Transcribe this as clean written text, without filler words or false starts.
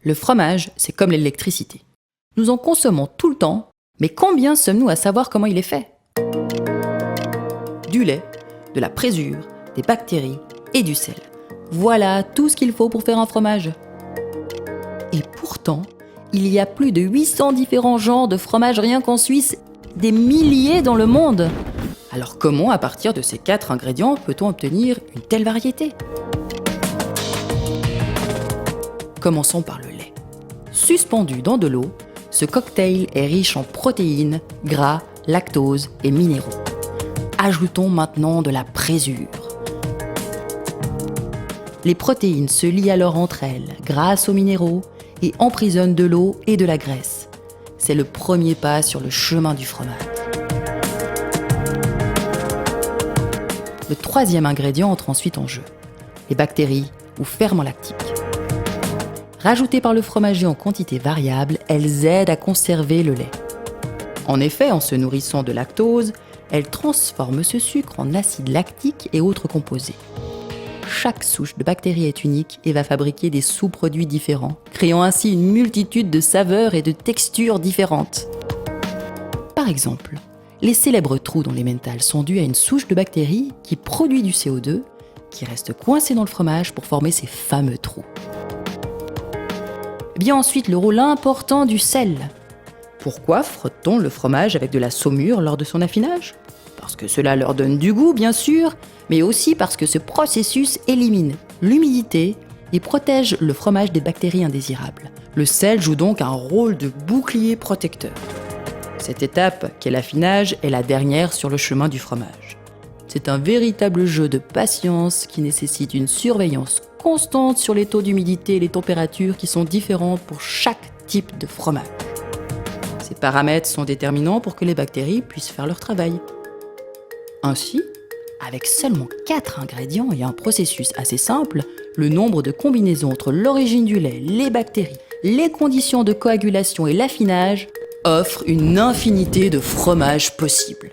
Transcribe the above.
Le fromage, c'est comme l'électricité. Nous en consommons tout le temps, mais combien sommes-nous à savoir comment il est fait ? Du lait, de la présure, des bactéries et du sel. Voilà tout ce qu'il faut pour faire un fromage. Et pourtant, il y a plus de 800 différents genres de fromage rien qu'en Suisse, des milliers dans le monde. Alors comment, à partir de ces 4 ingrédients, peut-on obtenir une telle variété ? Commençons par le lait. Suspendu dans de l'eau, ce cocktail est riche en protéines, gras, lactose et minéraux. Ajoutons maintenant de la présure. Les protéines se lient alors entre elles grâce aux minéraux et emprisonnent de l'eau et de la graisse. C'est le premier pas sur le chemin du fromage. Le 3e ingrédient entre ensuite en jeu, les bactéries ou ferments lactiques. Rajoutées par le fromager en quantité variable, elles aident à conserver le lait. En effet, en se nourrissant de lactose, elles transforment ce sucre en acide lactique et autres composés. Chaque souche de bactéries est unique et va fabriquer des sous-produits différents, créant ainsi une multitude de saveurs et de textures différentes. Par exemple, les célèbres trous dans l'emmental sont dus à une souche de bactéries qui produit du CO2, qui reste coincé dans le fromage pour former ces fameux trous. Bien ensuite, le rôle important du sel. Pourquoi frotte-t-on le fromage avec de la saumure lors de son affinage ? Parce que cela leur donne du goût, bien sûr, mais aussi parce que ce processus élimine l'humidité et protège le fromage des bactéries indésirables. Le sel joue donc un rôle de bouclier protecteur. Cette étape, qu'est l'affinage, est la dernière sur le chemin du fromage. C'est un véritable jeu de patience qui nécessite une surveillance constante sur les taux d'humidité et les températures qui sont différentes pour chaque type de fromage. Ces paramètres sont déterminants pour que les bactéries puissent faire leur travail. Ainsi, avec seulement 4 ingrédients et un processus assez simple, le nombre de combinaisons entre l'origine du lait, les bactéries, les conditions de coagulation et l'affinage offre une infinité de fromages possibles.